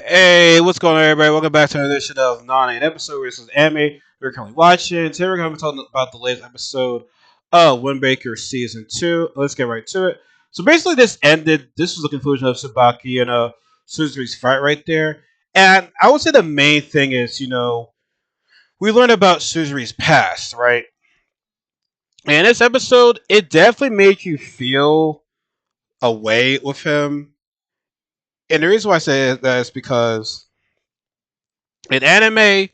Hey, what's going on, everybody? Welcome back to another edition of Nani, an episode where this is anime we're currently watching. Today we're going to be talking about the latest episode of Windbreaker Season 2. Let's get right to it. So basically this ended, this was the conclusion of Tsubaki and Suzuri's fight right there. And I would say the main thing is, we learned about Suzuri's past, right? And this episode, it definitely made you feel a way with him. And the reason why I say that is because in anime,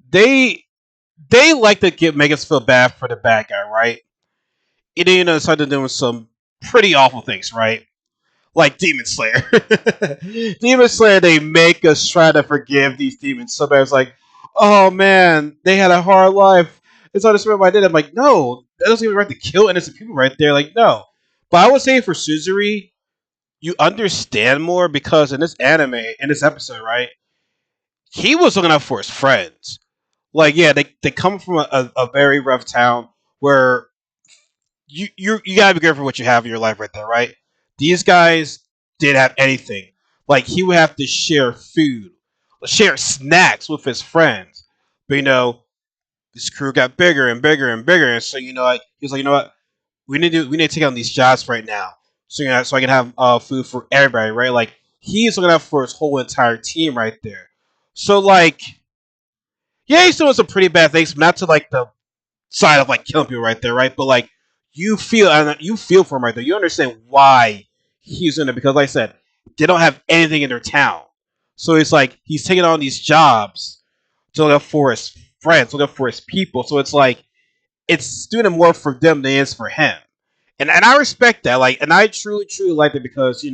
they they like to make us feel bad for the bad guy, right? And then, started doing some pretty awful things, right? Like Demon Slayer. Demon Slayer, they make us try to forgive these demons. Somebody's like, oh man, they had a hard life. It's all this remember I did. I'm like, no, that doesn't even right to kill innocent people right there. Like, no. But I would say for Suzuri, you understand more because in this anime, in this episode, right, he was looking out for his friends. Like, yeah, they come from a very rough town where you gotta be grateful for what you have in your life right there, right? These guys didn't have anything. Like he would have to share food, share snacks with his friends. But this crew got bigger and bigger and bigger, and so like he's like, what? We need to take on these jobs right now, so I can have food for everybody, right? Like he's looking out for his whole entire team right there. So like, yeah, he's doing some pretty bad things, but not to like the side of like killing people right there, right? But like you feel for him right there. You understand why he's in it because, like I said, they don't have anything in their town, so it's like he's taking on these jobs to look out for his friends, look out for his people. So it's like it's doing it more for them than it is for him, and I respect that. Like, and I truly like it because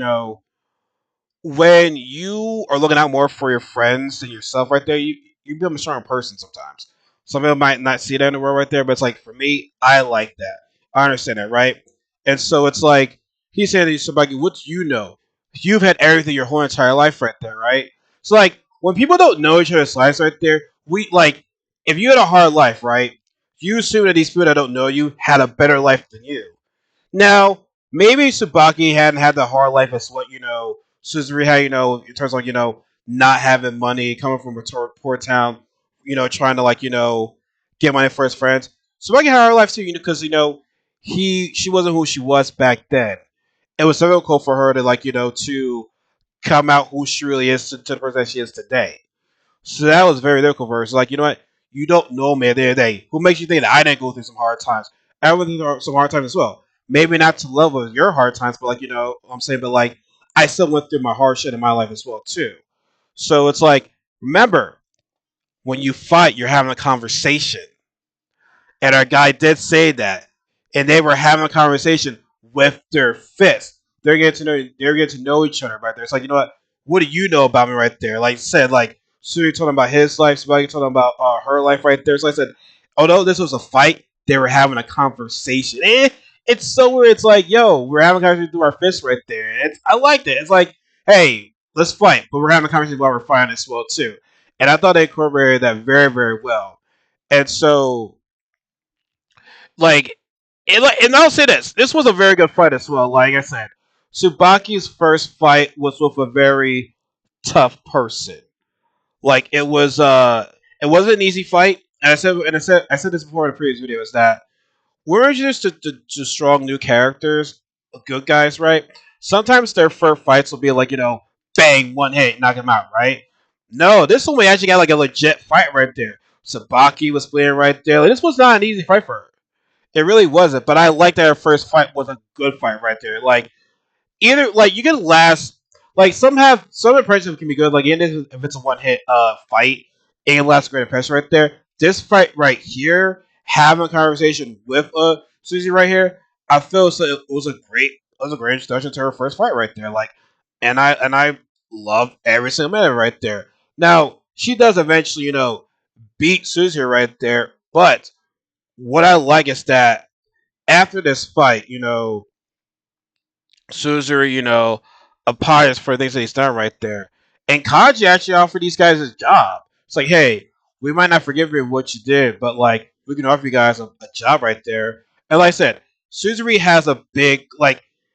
when you are looking out more for your friends than yourself right there, you become a strong person sometimes. Some people might not see that in the world right there, but it's like for me, I like that. I understand that, right? And so it's like he's saying to somebody, what do you know? You've had everything your whole entire life right there, right? So like when people don't know each other's lives right there, we like if you had a hard life, right? You assume that these people that don't know you had a better life than you. Now, maybe Tsubaki hadn't had the hard life as what, Suzuri had, in terms of, not having money, coming from a poor town, trying to, like, get money for his friends. Tsubaki had a hard life too, because, she wasn't who she was back then. It was difficult for her to, like, to come out who she really is to the person that she is today. So that was very difficult for her. So like, you know what? You don't know me at the end of the day. Who makes you think that I didn't go through some hard times? I went through some hard times as well. Maybe not to the level of your hard times, but like, what I'm saying, but like I still went through my hard shit in my life as well too. So it's like, remember, when you fight, you're having a conversation. And our guy did say that. And they were having a conversation with their fists. They're getting to know each other right there. It's like, what do you know about me right there? Like I said, like Suri talking about his life, somebody talking about her life right there. So I said, although this was a fight, they were having a conversation. It's so weird. It's like, yo, we're having a conversation through our fists right there. I liked it. It's like, hey, let's fight, but we're having a conversation while we're fighting as well too. And I thought they incorporated that very, very well. And so like, and I'll say this: this was a very good fight as well. Like I said, Tsubaki's first fight was with a very tough person. Like it wasn't an easy fight. And I said this before in a previous video is that we're introduced to strong new characters, good guys, right? Sometimes their first fights will be like, bang, one hit, knock him out, right? No, this one we actually got like a legit fight right there. Sabaki was playing right there. Like, this was not an easy fight for her. It really wasn't, but I like that her first fight was a good fight right there. Like either like you can last like some impressions can be good. Like even if it's a one hit fight, it can last a great impression right there. This fight right here, having a conversation with Susie right here, I feel so it was a great introduction to her first fight right there. Like and I love every single minute right there. Now she does eventually, beat Susie right there, but what I like is that after this fight, Suzuri, apologized for things that he's done right there. And Kaji actually offered these guys a job. It's like, hey, we might not forgive you for what you did, but like we can offer you guys a job right there. And like I said, Suzuri has a big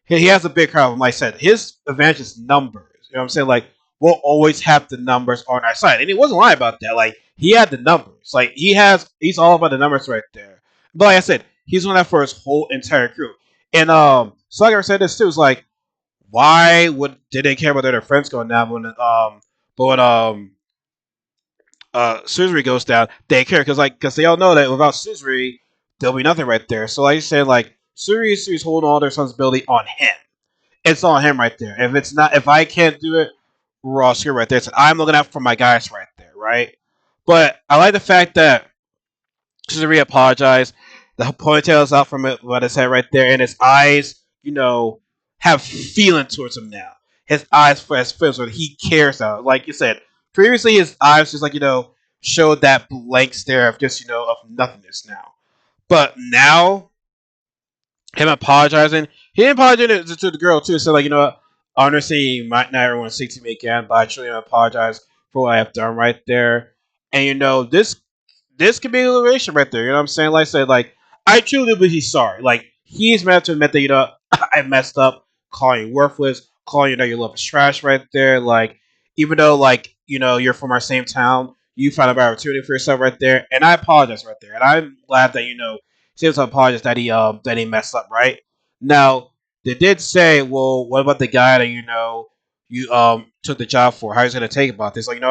he has a big problem. Like I said, his advantage is numbers. You know what I'm saying? Like will always have the numbers on our side. And he wasn't lying about that. Like he had the numbers. Like he's all about the numbers right there. But like I said, he's on that for his whole entire crew. And Slugger said this too. It's like why would did they care about their friends going down but when Suzuri goes down, they care because they all know that without Suzuri, there'll be nothing right there. So like I said, like Suzuri's holding all their responsibility on him. It's on him right there. If it's not, if I can't do it, we're all screwed right there. So I'm looking out for my guys right there, right? But I like the fact that Suzuri apologized. The ponytail is out from what his head right there, and his eyes, have feeling towards him now. His eyes for his feelings, what he cares about. Like you said, previously his eyes just like showed that blank stare of just of nothingness now. But now him apologizing. He didn't apologize to the girl too. So like what, I understand you might not ever want to speak to me again, but I truly apologize for what I have done right there. And this could be a relationship right there. You know what I'm saying? Like I said, like I truly believe he's sorry. Like he's meant to admit that I messed up, calling you worthless, calling you that your love is trash right there. Like even though like you're from our same town, you found a better opportunity for yourself right there, and I apologize right there. And I'm glad that he was apologize that he messed up right now. They did say, well, what about the guy that you took the job for? How he's gonna take about this? Like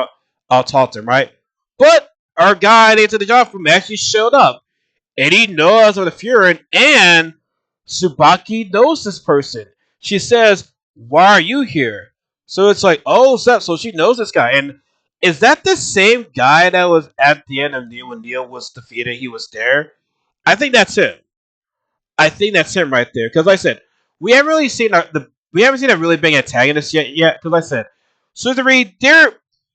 I'll talk to him, right? But our guy they took the job from actually showed up, and he knows of the Furin, and Tsubaki knows this person. She says, "Why are you here?" So it's like, oh, so she knows this guy, and is that the same guy that was at the end of Neil when Neil was defeated? He was there. I think that's him. I think that's him right there. Because like I said, we haven't seen a really big antagonist yet. Because like I said, Suzuri,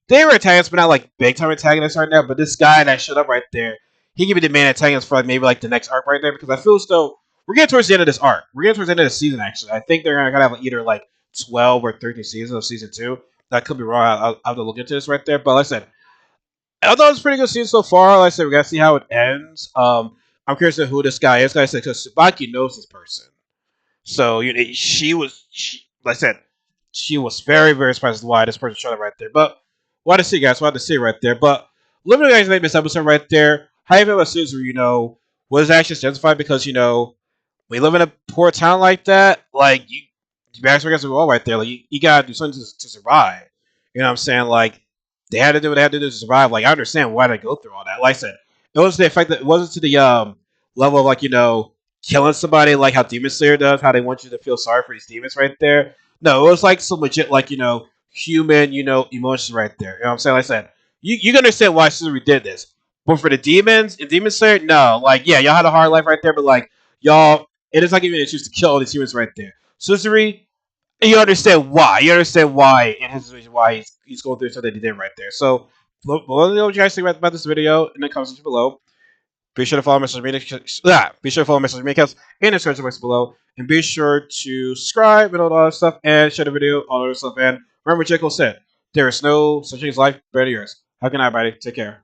they were antagonists, but not like big time antagonists right now. But this guy that showed up right there, he could be the main antagonist for like maybe like the next arc right there. Because I feel as though we're getting towards the end of this arc. We're getting towards the end of the season. Actually, I think they're gonna have like either like 12 or 13 seasons of season two. That could be wrong. I'll have to look into this right there. But like I said, I thought it was a pretty good season so far. Like I said, we gotta see how it ends. I'm curious to who this guy is. Like I said, because Tsubaki knows this person, so like I said, she was very very surprised why this person showed up right there. But what to see, guys? What to see right there. But let me know, guys, make this episode right there. How you feel about Suzu? Was actually justified because we live in a poor town like that. Like you guys against the wall right there. Like you gotta do something to survive. You know what I'm saying? Like they had to do what they had to do to survive. Like I understand why they go through all that. Like I said, it was the effect that it wasn't to the level of like killing somebody like how Demon Slayer does, how they want you to feel sorry for these demons right there. No, it was like some legit like human emotions right there. You know what I'm saying? Like I said, you can understand why Suzuri did this. But for the demons in Demon Slayer, no. Like yeah, y'all had a hard life right there, but like y'all, it is like giving you the choose to kill all these humans right there. Suzuri, you understand why. You understand why in his situation why he's going through something he did right there. So let me know what you guys think about this video in the comments below. Be sure to follow my social media. Be sure to follow my social media accounts in the description box below, and be sure to subscribe and all that other stuff, and share the video, all that other stuff. And remember, Jekyll said, "There is no such thing as life better than yours." Have a good night, everybody. Take care.